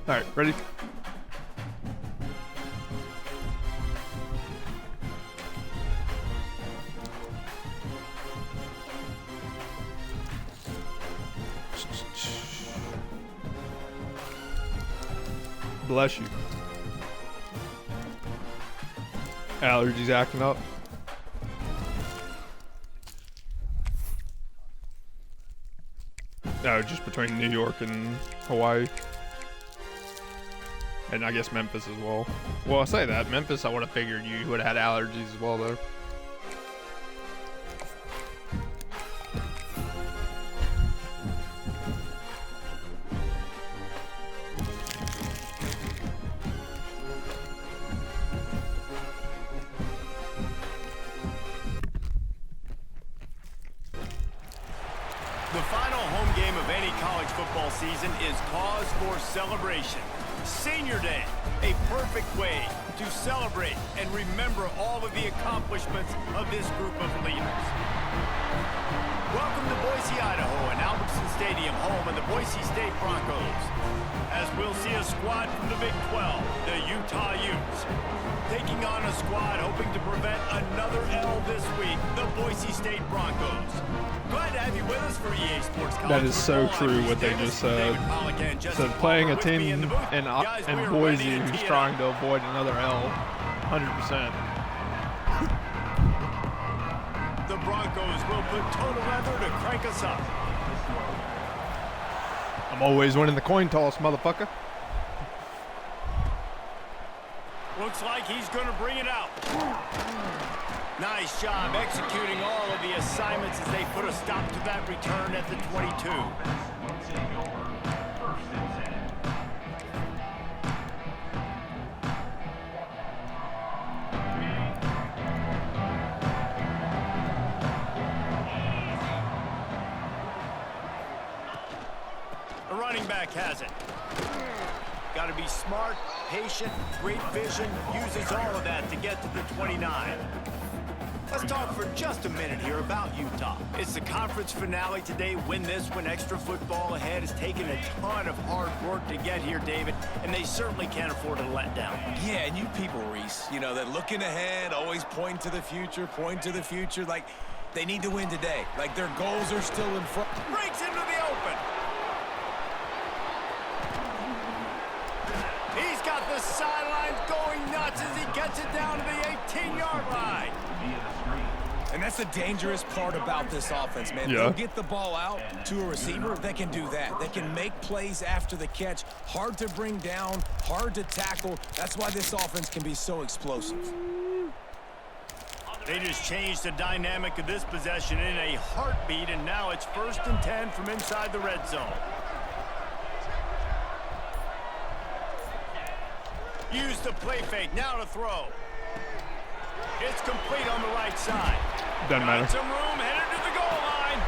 All right, ready? Bless you. Allergies acting up. No, just between New York and Hawaii. And I guess Memphis as well. Well, I say that. Memphis, I would have figured you would have had allergies as well, though. The final home game of any college football season is cause for celebration. Senior Day, a perfect way to celebrate and remember all of the accomplishments of this group of leaders. Welcome to Boise, Idaho, and Albertson Stadium, home of the Boise State Broncos. As we'll see a squad from the Big 12, the Utah Utes, taking on a squad hoping to prevent another L this week, the Boise State Broncos. Glad to have you with us for EA Sports College. That is so true what they just said. So playing a team in Boise who's trying to avoid another L, 100%. The Broncos will put total leather to crank us up. I'm always winning the coin toss, motherfucker. Looks like he's going to bring it out. Nice job executing all of the assignments as they put a stop to that return at the 22. The running back has it. Got to be smart, patient, great vision, uses all of that to get to the 29. Let's talk for just a minute here about Utah. It's the conference finale today. Win this one. Extra football ahead. Has taken a ton of hard work to get here, David, and they certainly can't afford to let down. Yeah, and you people, Reese, you know, that looking ahead, always point to the future, like they need to win today. Like their goals are still in front. Breaks into the open. He's got the sidelines going nuts as he gets it down to the 18-yard line. And that's the dangerous part about this offense, man. Yeah. They'll get the ball out to a receiver. They can do that. They can make plays after the catch. Hard to bring down, hard to tackle. That's why this offense can be so explosive. They just changed the dynamic of this possession in a heartbeat, and now it's 1st and 10 from inside the red zone. Use the play fake, now to throw. It's complete on the right side. Doesn't matter. Got some room, headed to the goal line.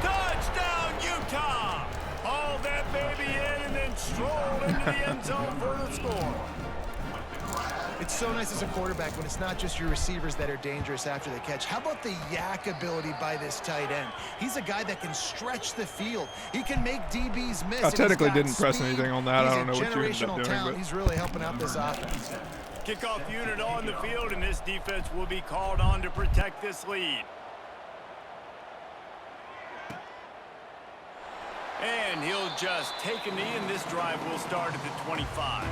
Touchdown, Utah! Hauled that baby in and then strolled into the end zone for the score. It's so nice as a quarterback when it's not just your receivers that are dangerous after the catch. How about the yak ability by this tight end? He's a guy that can stretch the field. He can make DBs miss. I technically didn't press anything on that. I don't know what you ended up doing. Talent. But He's really helping out this offense. Kickoff unit on the field, and this defense will be called on to protect this lead. And he'll just take a knee, and this drive will start at the 25.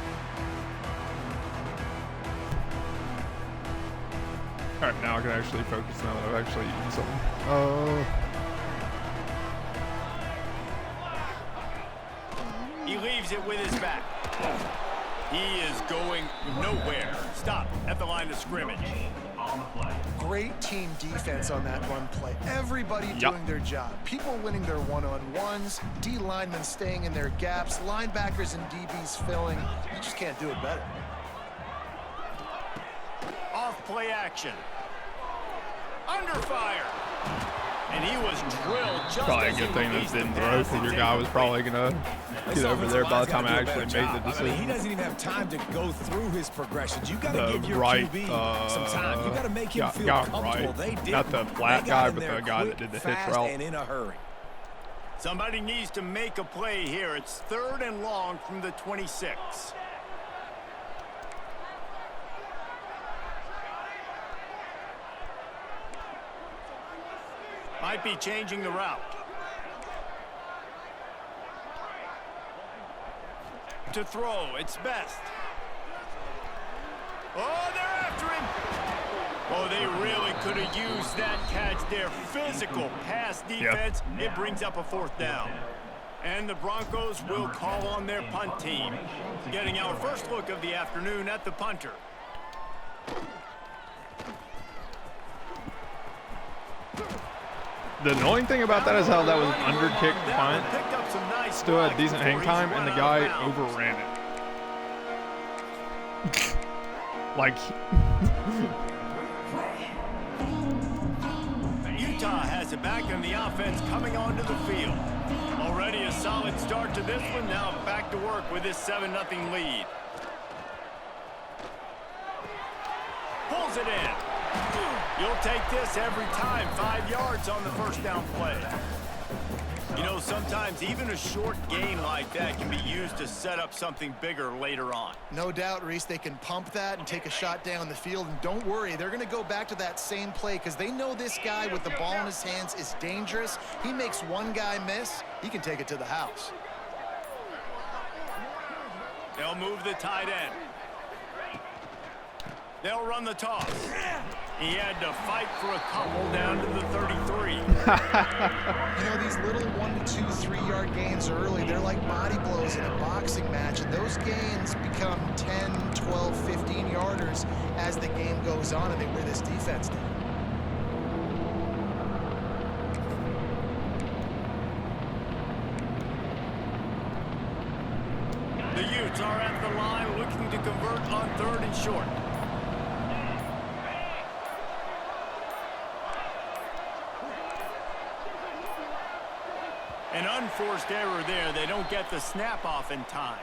all right, now I can actually focus now that I've actually eaten something. He leaves it with his back. He is going nowhere. Stop at the line of scrimmage. Great team defense on that run play. Everybody doing their job. People winning their one-on-ones, D linemen staying in their gaps, linebackers and DBs filling. You just can't do it better. Off play action. Under fire. And he was drilled just Probably a good thing that didn't throw, because your guy was probably going to get over there by the time I actually made the decision. I mean, he doesn't even have time to go through his progressions. You got to give your QB some time. You got to make him feel comfortable. Right. They did. Not the flat guy, but the guy that did the hitch route. And in a hurry. Somebody needs to make a play here. It's 3rd and long from the 26. Might be changing the route. To throw, it's best. Oh, they're after him. Oh, they really could have used that catch there. Physical pass defense. It brings up a 4th down. And the Broncos will call on their punt team. Getting our first look of the afternoon at the punter. The annoying thing about that is how that was an under-kick punt. Still had decent hang time, and the guy overran it. Like... Utah has it back in the offense coming onto the field. Already a solid start to this one. Now back to work with this 7-0 lead. Pulls it in. You'll take this every time. 5 yards on the first down play. You know, sometimes even a short gain like that can be used to set up something bigger later on. No doubt, Reese, they can pump that and take a shot down the field. And don't worry, they're going to go back to that same play because they know this guy with the ball in his hands is dangerous. He makes one guy miss, he can take it to the house. They'll move the tight end. They'll run the toss. He had to fight for a couple down to the 33. You know, these little 1 to 2, 3-yard gains early, they're like body blows in a boxing match, and those gains become 10, 12, 15-yarders as the game goes on, and they wear this defense down. The Utes are at the line looking to convert on 3rd and short. An unforced error there. They don't get the snap off in time.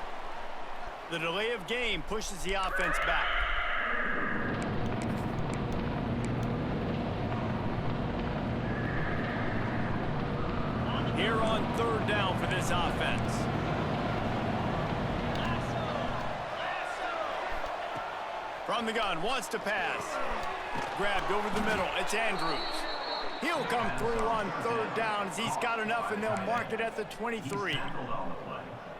The delay of game pushes the offense back. Here on 3rd down for this offense. From the gun, wants to pass. Grabbed over the middle. It's Andrews. He'll come through on 3rd down as he's got enough, and they'll mark it at the 23.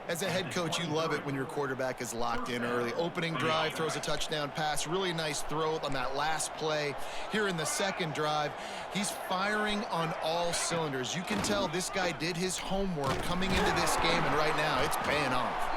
As a head coach, you love it when your quarterback is locked in early. Opening drive, throws a touchdown pass. Really nice throw on that last play. Here in the 2nd drive, he's firing on all cylinders. You can tell this guy did his homework coming into this game, and right now it's paying off.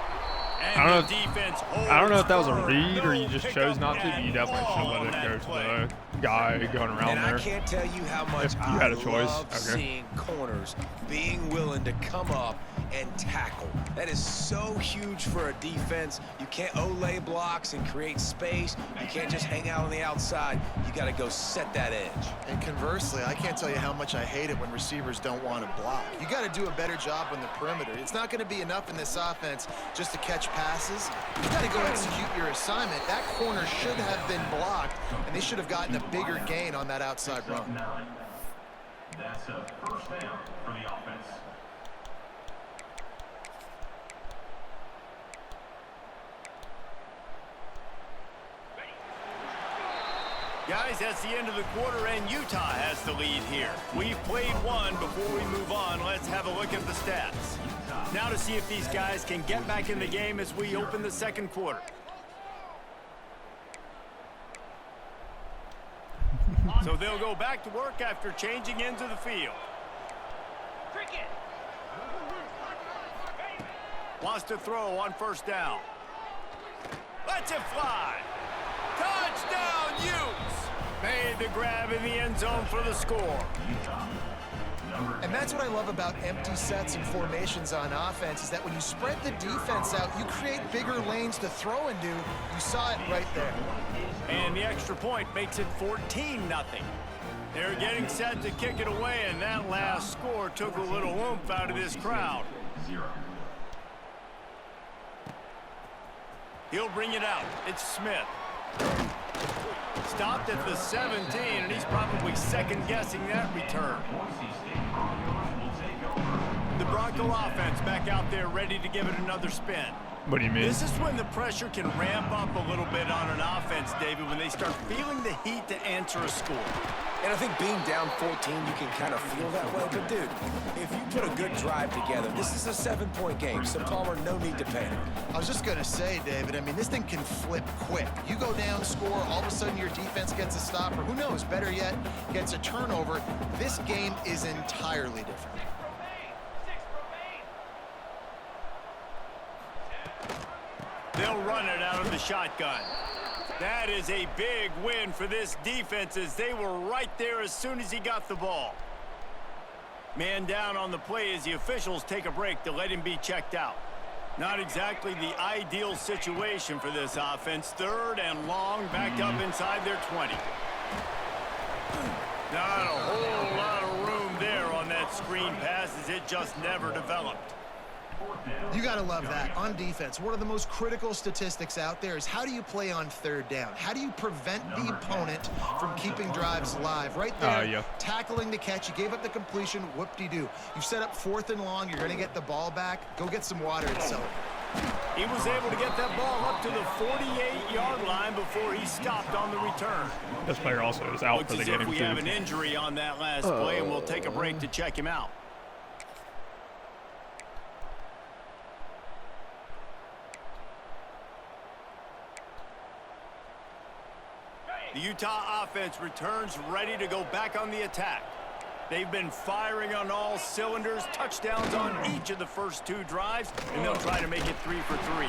I don't know if that was a read or you just chose not to, but you definitely should let it go to the guy going around and there. I can't tell you how much If you had a choice. love seeing corners being willing to come up and tackle. That is so huge for a defense. You can't olay blocks and create space. You can't just hang out on the outside. You got to go set that edge. And conversely, I can't tell you how much I hate it when receivers don't want to block. You got to do a better job on the perimeter. It's not going to be enough in this offense just to catch passes. You got to go execute your assignment. That corner should have been blocked, and they should have gotten a bigger gain on that outside run. That's a 1st down for the offense. Guys, that's the end of the quarter, and Utah has the lead here. We've played one. Before we move on, let's have a look at the stats. Now to see if these guys can get back in the game as we open the 2nd quarter. So they'll go back to work after changing into the field. Wants to throw on 1st down. Lets it fly. Touchdown, Utes! Made the grab in the end zone for the score. And that's what I love about empty sets and formations on offense is that when you spread the defense out, you create bigger lanes to throw into. You saw it right there. And the extra point makes it 14-0. They're getting set to kick it away, and that last score took a little oomph out of this crowd. He'll bring it out. It's Smith. Stopped at the 17, and he's probably second-guessing that return. The Bronco offense back out there ready to give it another spin. What do you mean? This is when the pressure can ramp up a little bit on an offense, David, when they start feeling the heat to answer a score. And I think being down 14, you can kind of feel that way. But, dude, if you put a good drive together, this is a 7-point game. So, Palmer, no need to panic. I was just going to say, David, I mean, this thing can flip quick. You go down, score, all of a sudden your defense gets a stop, or who knows, better yet, gets a turnover. This game is entirely different. They'll run it out of the shotgun. That is a big win for this defense as they were right there as soon as he got the ball. Man down on the play as the officials take a break to let him be checked out. Not exactly the ideal situation for this offense. 3rd and long, backed up inside their 20. Not a whole lot of room there on that screen pass as it just never developed. You got to love that. On defense, one of the most critical statistics out there is how do you play on 3rd down? How do you prevent the opponent from keeping drives alive? Right there, tackling the catch. You gave up the completion. Whoop-de-doo. You've set up 4th and long. You're going to get the ball back. Go get some water and celebrate. He was able to get that ball up to the 48-yard line before he stopped on the return. This player also is out Looks for the as game. if we have an injury on that last play, and we'll take a break to check him out. The Utah offense returns ready to go back on the attack. They've been firing on all cylinders, touchdowns on each of the first 2 drives, and they'll try to make it 3 for 3.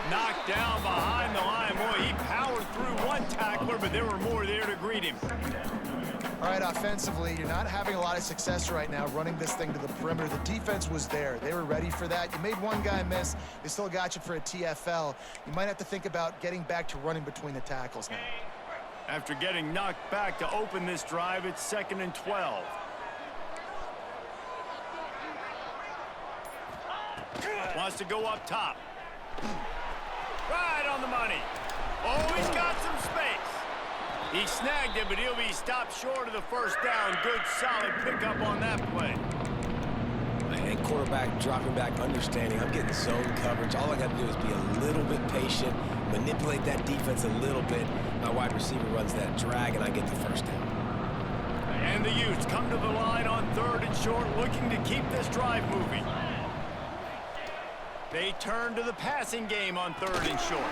Knocked down behind the line. Boy, he powered through one tackler, but there were more there to greet him. All right, offensively, you're not having a lot of success right now running this thing to the perimeter. The defense was there. They were ready for that. You made one guy miss. They still got you for a TFL. You might have to think about getting back to running between the tackles now. After getting knocked back to open this drive, it's 2nd and 12. Wants to go up top. Right on the money. Oh, he's got some space. He snagged it, but he'll be stopped short of the first down. Good, solid pickup on that play. And quarterback dropping back, understanding I'm getting zone coverage. All I got to do is be a little bit patient, manipulate that defense a little bit. My wide receiver runs that drag, and I get the first down. And the Utes come to the line on 3rd and short, looking to keep this drive moving. They turn to the passing game on 3rd and short.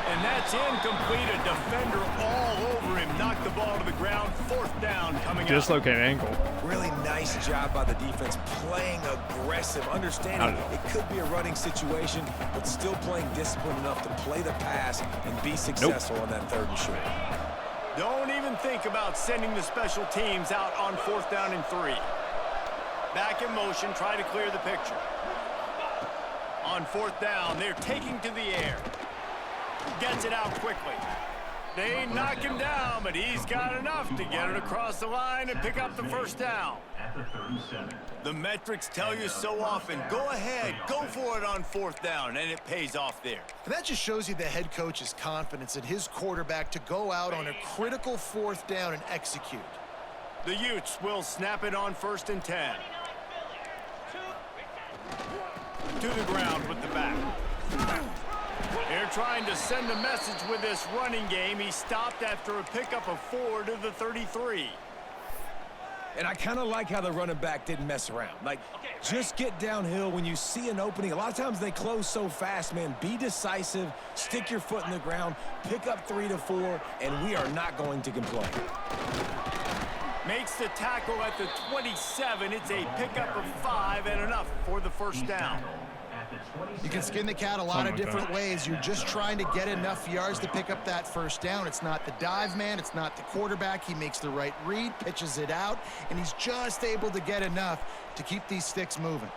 And that's incomplete. A defender all over him. Knocked the ball to the ground. 4th down coming up. Dislocated ankle. Really nice job by the defense, playing aggressive, understanding it could be a running situation, but still playing disciplined enough to play the pass and be successful on that 3rd and short. Don't even think about sending the special teams out on 4th down and 3. Back in motion, try to clear the picture. On 4th down, they're taking to the air. Gets it out quickly. They knock him down, but he's got enough to get it across the line and pick up the first down. The metrics tell you so often, go ahead, go for it on 4th down, and it pays off there. And that just shows you the head coach's confidence in his quarterback to go out on a critical 4th down and execute. The Utes will snap it on 1st and 10. To the ground with the back. They're trying to send a message with this running game. He stopped after a pickup of 4 to the 33. And I kind of like how the running back didn't mess around. Like, just get downhill when you see an opening. A lot of times they close so fast, man. Be decisive, stick your foot in the ground, pick up 3 to 4, and we are not going to complain. Makes the tackle at the 27. It's a pickup of 5 and enough for the first down. You can skin the cat a lot of different ways. You're just trying to get enough yards to pick up that first down. It's not the dive man. It's not the quarterback. He makes the right read, pitches it out, and he's just able to get enough to keep these sticks moving.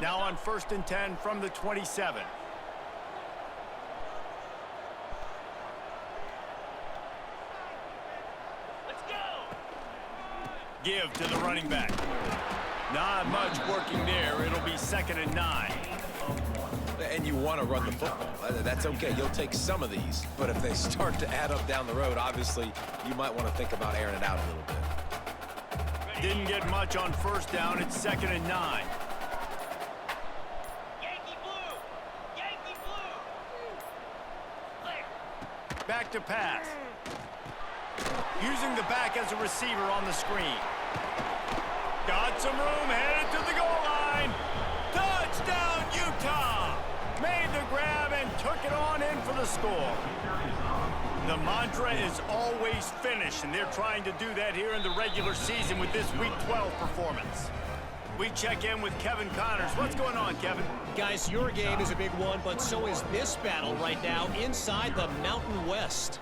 Now on 1st and 10 from the 27. Give to the running back. Not much working there. It'll be 2nd and 9. And you want to run the football. That's okay. You'll take some of these. But if they start to add up down the road, obviously, you might want to think about airing it out a little bit. Didn't get much on first down. It's 2nd and 9. Back to pass. Using the back as a receiver on the screen. Got some room, headed to the goal line. Touchdown, Utah! Made the grab and took it on in for the score. The mantra is always finish, and they're trying to do that here in the regular season with this Week 12 performance. We check in with Kevin Connors. What's going on, Kevin? Guys, your game is a big one, but so is this battle right now inside the Mountain West.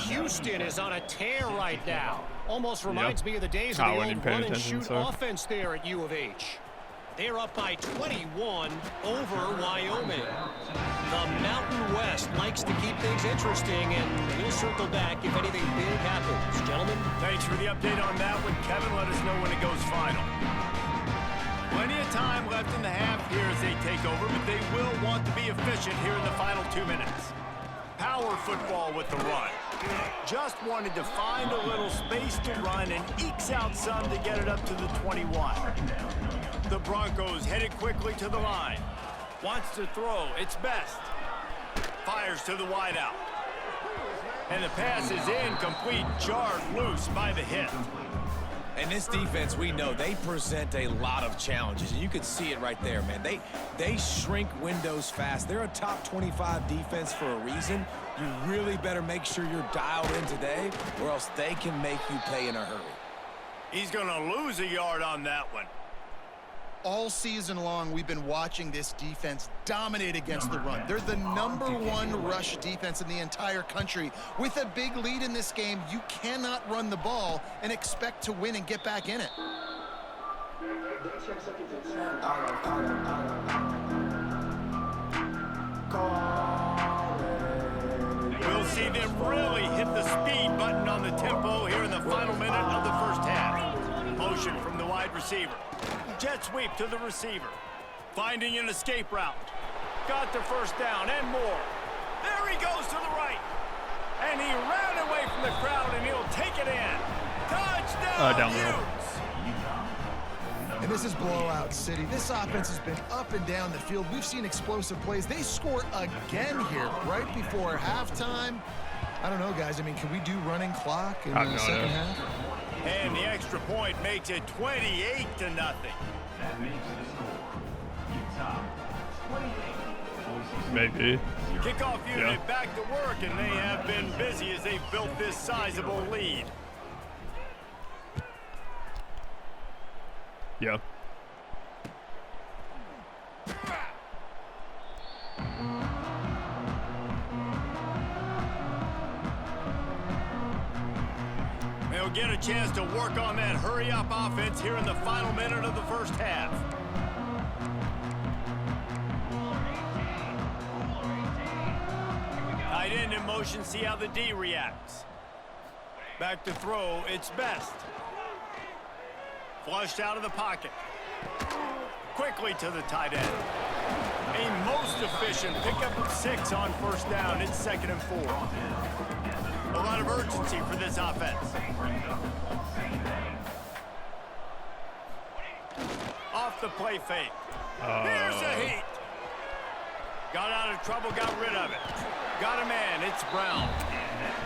Houston is on a tear right now. Almost reminds me of the days of the old run-and-shoot offense there at U of H. They're up by 21 over Wyoming. The Mountain West likes to keep things interesting, and we'll circle back if anything big happens. Gentlemen? Thanks for the update on that one, Kevin. Let us know when it goes final. Plenty of time left in the half here as they take over, but they will want to be efficient here in the final 2 minutes. Power football with the run. Just wanted to find a little space to run and ekes out some to get it up to the 21. The Broncos headed quickly to the line. Wants to throw. It's best. Fires to the wideout. And the pass is incomplete, jarred loose by the hit. And this defense, we know, they present a lot of challenges. And you could see it right there, man. They shrink windows fast. They're a top 25 defense for a reason. You really better make sure you're dialed in today, or else they can make you pay in a hurry. He's going to lose a yard on that one. All season long, we've been watching this defense dominate against the run. They're the #1 rush defense in the entire country. With a big lead in this game, you cannot run the ball and expect to win and get back in it. We'll see them really hit the speed button on the tempo here in the final minute of the first half. Motion from the wide receiver. Jet sweep to the receiver. Finding an escape route. Got the first down and more. There he goes to the right. And he ran away from the crowd, and he'll take it in. Touchdown, down the road. Utes. And this is blowout city. This offense has been up and down the field. We've seen explosive plays. They score again here right before halftime. I don't know, guys. I mean, can we do running clock in the second half? And the extra point makes it 28-0. That makes the score. Utah 28. Maybe. Kickoff unit back to work, and they have been busy as they've built this sizable lead. Yeah. They'll get a chance to work on that hurry-up offense here in the final minute of the first half. Tight end in motion, see how the D reacts. Back to throw, it's best. Flushed out of the pocket. Quickly to the tight end. A most efficient pickup of 6 on first down. It's 2nd and 4. A lot of urgency for this offense. Off the play fake. Here's a heat. Got out of trouble, got rid of it. Got a man, it's Brown.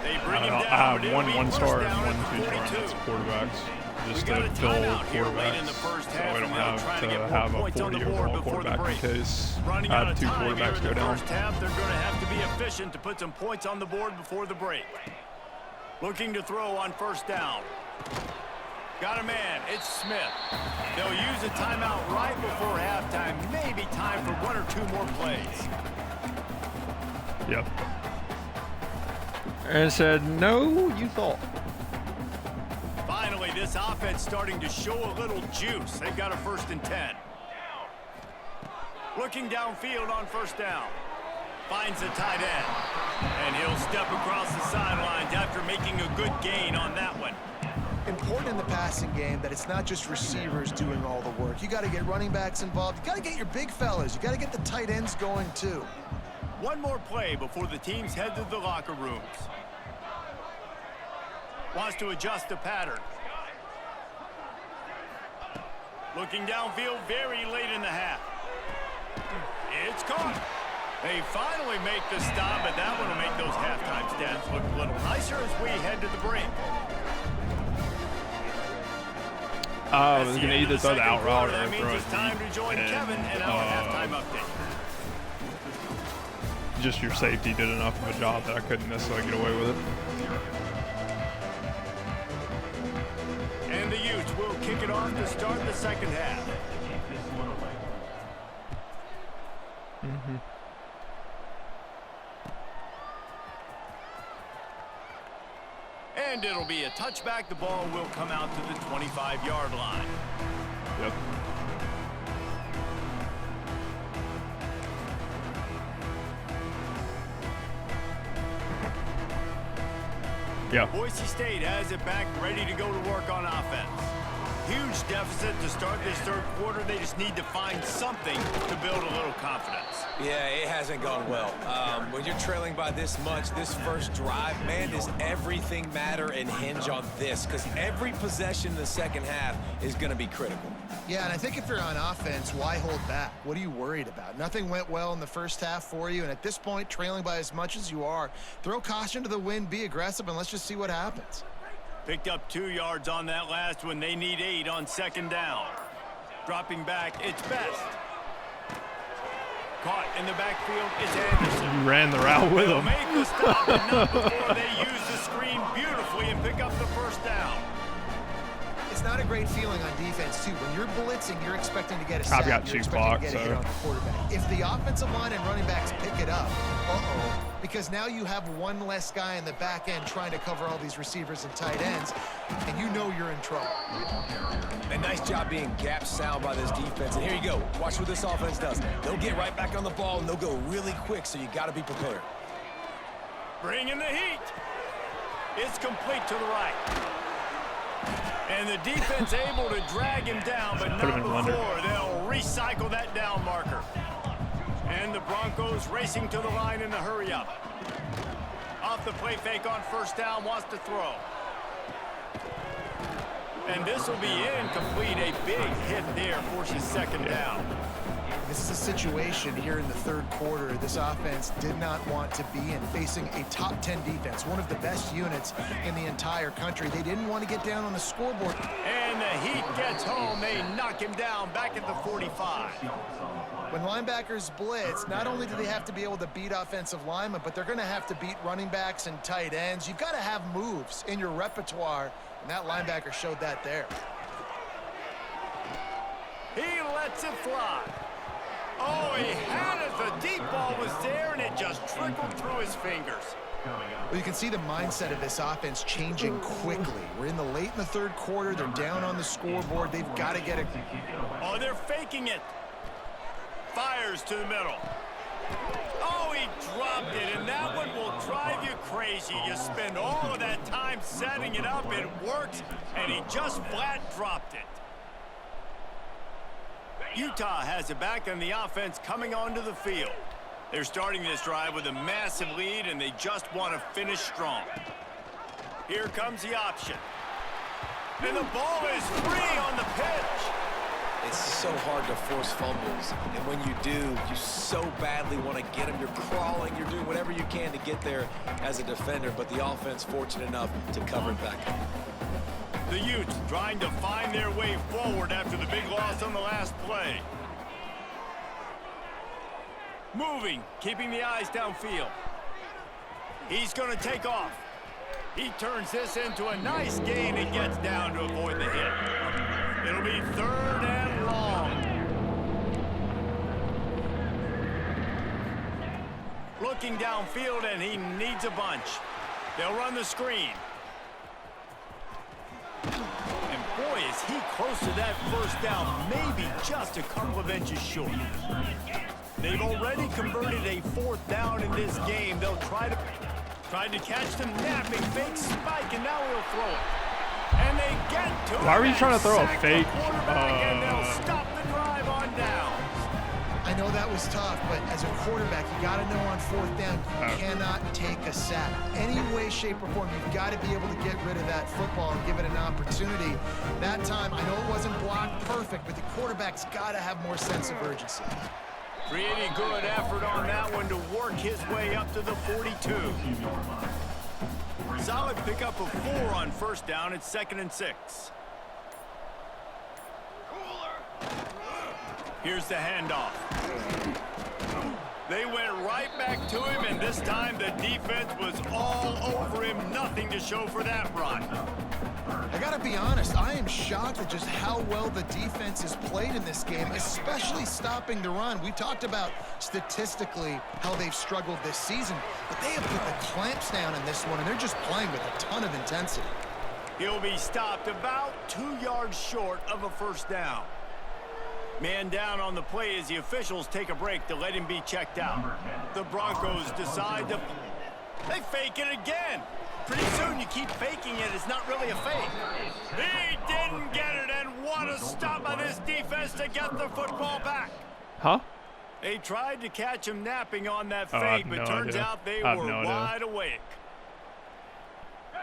They bring him down. I have one star and 1 2-star, and that's quarterbacks. Just to fill quarterbacks, so I don't have to have a 40 overall quarterback in case I have 2 quarterbacks go down. First half, they're going to have to be efficient to put some points on the board before the break. Looking to throw on first down. Got a man, it's Smith. They'll use a timeout right before halftime. Maybe time for 1 or 2 more plays. Yep. And said, no, you thought. Finally, this offense starting to show a little juice. They've got a 1st and 10. Looking downfield on first down. Finds the tight end. And he'll step across the sidelines after making a good gain on that one. Important in in the passing game that it's not just receivers doing all the work. You got to get running backs involved. You got to get your big fellas. You got to get the tight ends going too. One more play before the teams head to the locker rooms. Wants to adjust the pattern. Looking downfield very late in the half. It's caught. They finally make the stop, but that one will make those halftime stats look a little nicer as we head to the break. I was going to either throw the out route or throw it it's time to join Kevin and our halftime update. Just your safety did enough of a job that I couldn't necessarily get away with it. And the Utes will kick it off to start the second half. And it'll be a touchback. The ball will come out to the 25-yard line. Yep. Yeah. Boise State has it back, ready to go to work on offense. Huge deficit to start this third quarter. They just need to find something to build a little confidence. Yeah, it hasn't gone well. When you're trailing by this much, this first drive, man, does everything matter and hinge on this? Because every possession in the second half is going to be critical. Yeah, and I think if you're on offense, why hold back? What are you worried about? Nothing went well in the first half for you, and at this point, trailing by as much as you are, throw caution to the wind, be aggressive, and let's just see what happens. Picked up 2 yards on that last one. They need 8 on second down. Dropping back, it's Best. Caught in the backfield, it's Anderson. You ran the route with him. Make the stop, but not before they use the screen beautifully and pick up the first down. It's not a great feeling on defense, too. When you're blitzing, you're expecting to get a sack. I've got 2 blocks, so. On the quarterback. If the offensive line and running backs pick it up, because now you have one less guy in the back end trying to cover all these receivers and tight ends, and you know you're in trouble. A nice job being gap sound by this defense. And here you go. Watch what this offense does. They'll get right back on the ball, and they'll go really quick, so you got to be prepared. Bring in the heat. It's complete to the right. And the defense able to drag him down, but not before they'll recycle that down marker. And the Broncos racing to the line in the hurry up. Off the play fake on first down, wants to throw. And this will be incomplete. A big hit there, forces second down. This is a situation here in the third quarter this offense did not want to be in, facing a top 10 defense, one of the best units in the entire country. They didn't want to get down on the scoreboard. And the Heat gets home. They knock him down back at the 45. When linebackers blitz, not only do they have to be able to beat offensive linemen, but they're going to have to beat running backs and tight ends. You've got to have moves in your repertoire, and that linebacker showed that there. He lets it fly. Oh, he had it. The deep ball was there, and it just trickled through his fingers. Well, you can see the mindset of this offense changing quickly. We're in the third quarter. They're down on the scoreboard. They've got to get it. Oh, they're faking it. Fires to the middle. Oh, he dropped it, and that one will drive you crazy. You spend all of that time setting it up. It works, and he just flat dropped it. Utah has it back, and the offense coming onto the field. They're starting this drive with a massive lead, and they just want to finish strong. Here comes the option. And the ball is free on the pitch. It's so hard to force fumbles, and when you do, you so badly want to get them. You're crawling, you're doing whatever you can to get there as a defender, but the offense fortunate enough to cover it back up. The Utes trying to find their way forward after the big loss on the last play. Moving, keeping the eyes downfield. He's going to take off. He turns this into a nice gain and gets down to avoid the hit. It'll be third and long. Looking downfield, and he needs a bunch. They'll run the screen. And boy, is he close to that first down, maybe just a couple of inches short. They've already converted a fourth down in this game. They'll try to catch them napping, fake spike, and now he'll throw it. And they get Why were you trying to throw a fake? And they'll stop the drive on down. I know that was tough, but as a quarterback, you got to know on fourth down, you cannot take a sack. Any way, shape, or form, you've got to be able to get rid of that football and give it an opportunity. That time, I know it wasn't blocked perfect, but the quarterback's got to have more sense of urgency. Pretty good effort on that one to work his way up to the 42. Solid pickup of 4 on first down. It's 2nd and 6. Here's the handoff. They went right back to him, and this time the defense was all over him. Nothing to show for that run. I gotta be honest, I am shocked at just how well the defense has played in this game, especially stopping the run. We talked about statistically how they've struggled this season, but they have put the clamps down in this one, and they're just playing with a ton of intensity. He'll be stopped about 2 yards short of a first down. Man down on the play as the officials take a break to let him be checked out. The Broncos decide to... They fake it again. Pretty soon you keep faking it. It's not really a fake. He didn't get it, and what a stop by this defense to get the football back. Huh? They tried to catch him napping on that fake, but turns out they were wide awake.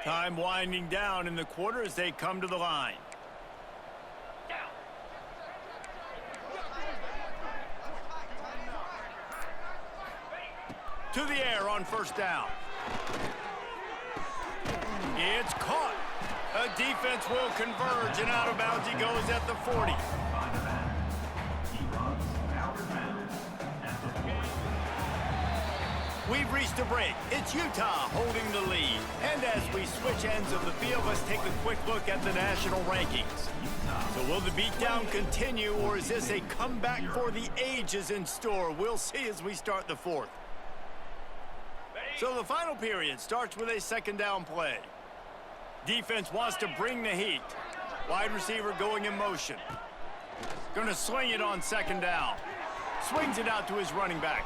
Time winding down in the quarter as they come to the line. To the air on first down. It's caught. A defense will converge, and out of bounds he goes at the 40. We've reached a break. It's Utah holding the lead. And as we switch ends of the field, let's take a quick look at the national rankings. So will the beatdown continue, or is this a comeback for the ages in store? We'll see as we start the fourth. So the final period starts with a 2nd down play. Defense wants to bring the heat. Wide receiver going in motion. Going to sling it on 2nd down. Swings it out to his running back.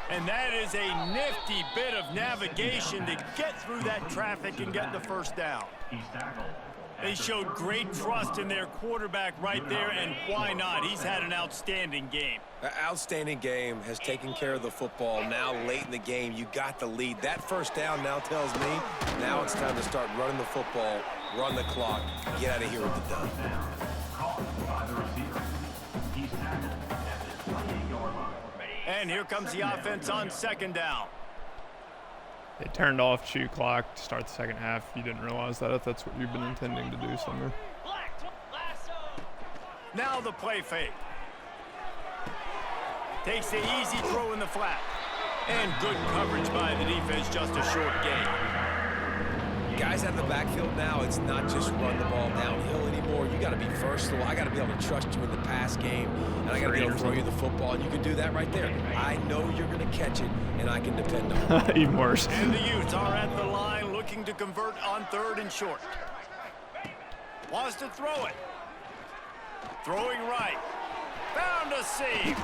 And that is a nifty bit of navigation to get through that traffic and get the first down. They showed great trust in their quarterback right there, and why not? He's had an outstanding game. An outstanding game, has taken care of the football. Now late in the game, you got the lead. That first down now tells me now it's time to start running the football, run the clock, get out of here with the done. And here comes the offense on 2nd down. They turned off shoe clock to start the second half. You didn't realize that if that's what you've been intending to do, Summer. Now the play fake. Takes the easy throw in the flat. And good coverage by the defense, just a short gain. Guys out of the backfield now, it's not just run the ball downhill anymore. You got to be versatile. I got to be able to trust you in the pass game, and I got to be able to throw you the football, and you can do that right there. I know you're going to catch it, and I can depend on it. Even worse. And the Utes are at the line looking to convert on 3rd and short. Wants to throw it. Throwing right. Found a seam.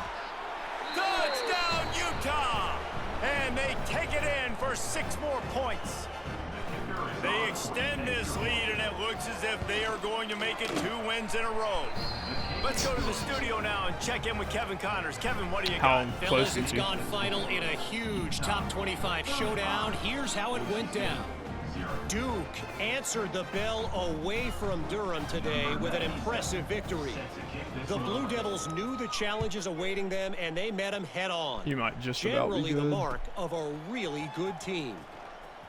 Touchdown, Utah! And they take it in for 6 more points. They extend this lead, and it looks as if they are going to make it 2 wins in a row. Let's go to the studio now and check in with Kevin Connors. Kevin, what do you got? Fellas, it's gone final in a huge top 25 showdown. Here's how it went down. Duke answered the bell away from Durham today with an impressive victory. The Blue Devils knew the challenges awaiting them, and they met them head-on. You might just about be good. Generally the mark of a really good team.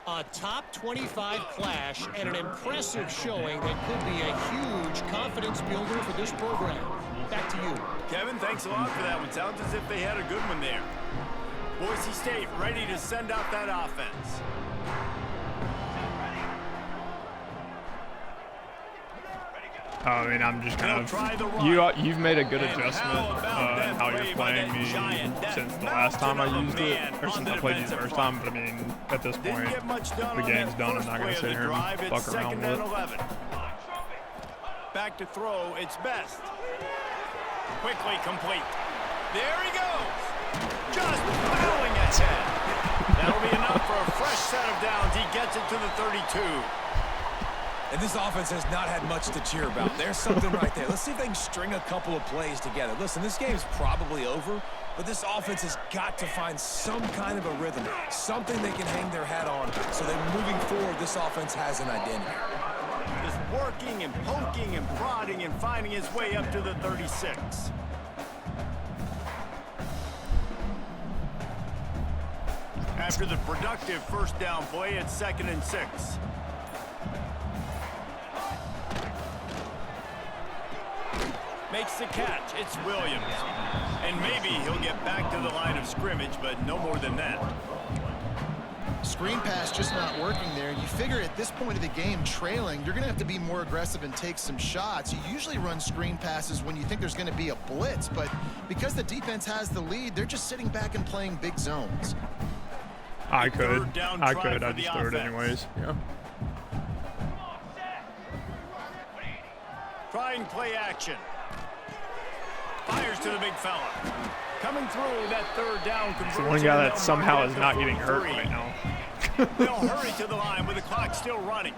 A top 25 clash and an impressive showing that could be a huge confidence builder for this program. Back to you. Kevin, thanks a lot for that one. Sounds as if they had a good one there. Boise State ready to send out that offense. I mean, I'm just kind of you've made a good adjustment how you're playing me since the last time I used it, or since I played you the first time. But I mean, at this point, the game's done. I'm not going to sit here and fuck around with it. Back to throw, it's Best. Quickly complete. There he goes. Just bowling ahead. That'll be enough for a fresh set of downs. He gets it to the 32. And this offense has not had much to cheer about. There's something right there. Let's see if they can string a couple of plays together. Listen, this game's probably over, but this offense has got to find some kind of a rhythm, something they can hang their hat on, so that moving forward, this offense has an identity. Just working and poking and prodding and finding his way up to the 36. After the productive first down play, it's 2nd and 6. Makes the catch. It's Williams. And maybe he'll get back to the line of scrimmage, but no more than that. Screen pass just not working there. You figure at this point of the game, trailing, you're going to have to be more aggressive and take some shots. You usually run screen passes when you think there's going to be a blitz, but because the defense has the lead, they're just sitting back and playing big zones. I could. I just threw it anyways. Yeah. Trying play action. Fires to the big fella. Coming through that 3rd down conversion. It's the one guy that somehow is not getting hurt right now. They'll hurry to the line with the clock still running.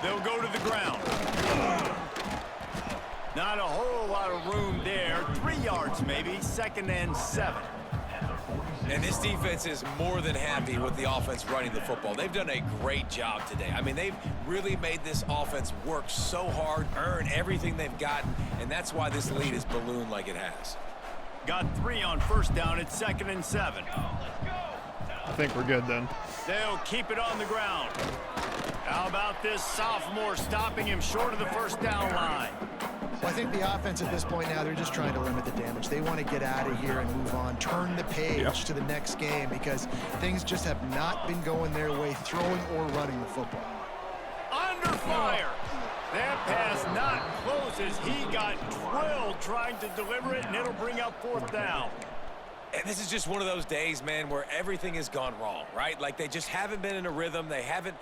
They'll go to the ground. Not a whole lot of room there. 3 yards maybe. 2nd and 7. And this defense is more than happy with the offense running the football. They've done a great job today. I mean, they've really made this offense work so hard, earn everything they've gotten, and that's why this lead is ballooned like it has. Got 3 on first down. It's 2nd and 7. I think we're good then. They'll keep it on the ground. How about this sophomore stopping him short of the first down line? Well, I think the offense at this point now, they're just trying to limit the damage. They want to get out of here and move on, turn the page to the next game because things just have not been going their way, throwing or running the football. Under fire. That pass not close as he got drilled trying to deliver it, and it'll bring up 4th down. And this is just one of those days, man, where everything has gone wrong, right? Like they just haven't been in a rhythm. They haven't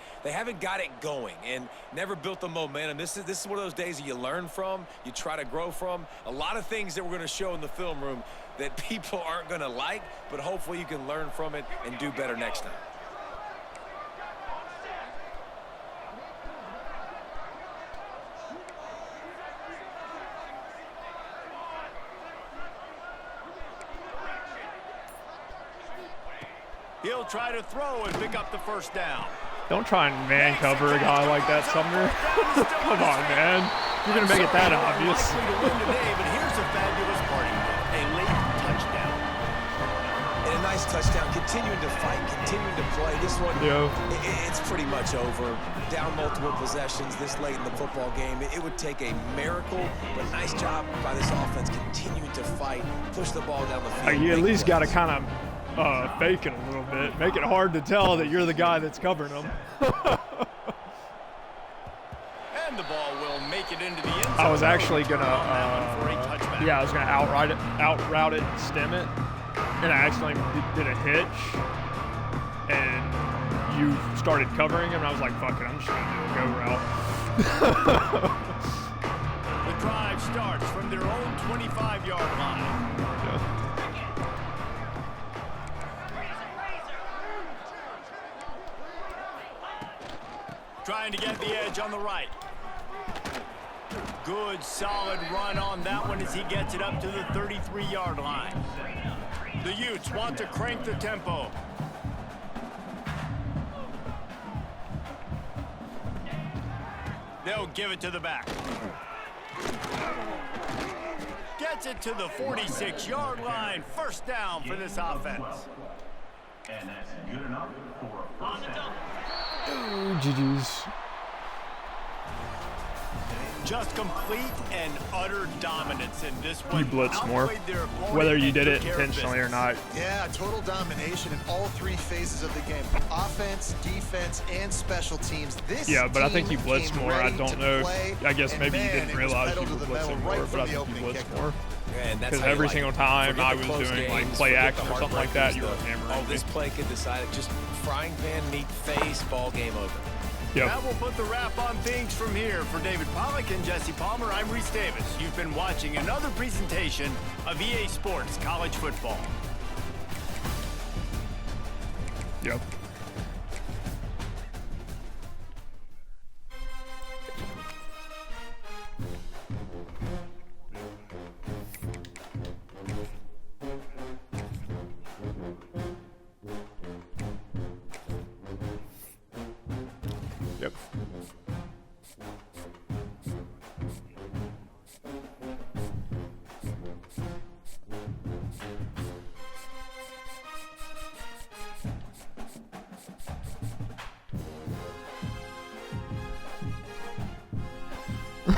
got it going and never built the momentum. This is one of those days that you learn from, you try to grow from. A lot of things that we're going to show in the film room that people aren't going to like, but hopefully you can learn from it and do better next time. He'll try to throw and pick up the first down. Don't try and man cover a guy like that, Sumner. Come on, man. You're going to make it that obvious. Likely to win today, but here's a fabulous party. A late touchdown. And a nice touchdown. Continuing to fight, continuing to play. This one, it's pretty much over. Down multiple possessions this late in the football game. It would take a miracle, but nice job by this offense continuing to fight, push the ball down the field. You at least got to kind of fake it a little bit. Make it hard to tell that you're the guy that's covering them. And the ball will make it into the end zone. I was actually gonna, I was gonna outroute it, stem it, and I accidentally did a hitch, and you started covering him, and I was like, fuck it, I'm just gonna do a go route. The drive starts from their own 25-yard line. Trying to get the edge on the right. Good, solid run on that one as he gets it up to the 33-yard line. The Utes want to crank the tempo. They'll give it to the back. Gets it to the 46-yard line. First down for this offense. And that's good enough for a first down. Oh, GG's. Just complete and utter dominance in this one. You blitzed more, whether you did it intentionally or not. Yeah, total domination in all 3 phases of the game. Offense, defense, and special teams. But I think you blitzed more. I don't know. I guess maybe you didn't realize you were blitzing more, but I think you blitzed more. Because every single time I was doing like play action or something like that, you were hammering. Oh, this play could decide it. Just frying pan, meet face, ball game over. Yep. That will put the wrap on things from here. For David Pollack and Jesse Palmer, I'm Reese Davis. You've been watching another presentation of EA Sports College Football. Yep. Nice.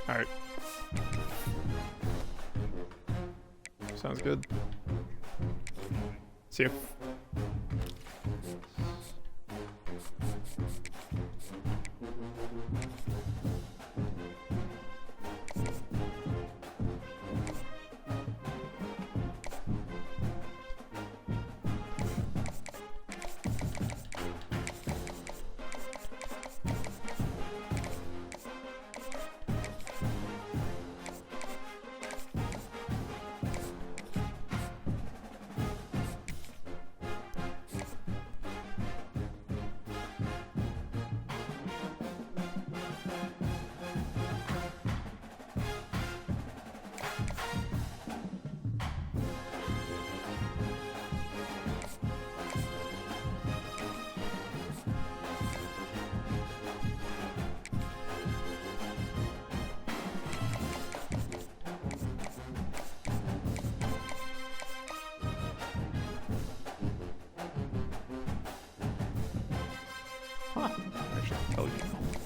All right. Sounds good. See you. Huh. Actually, tell you.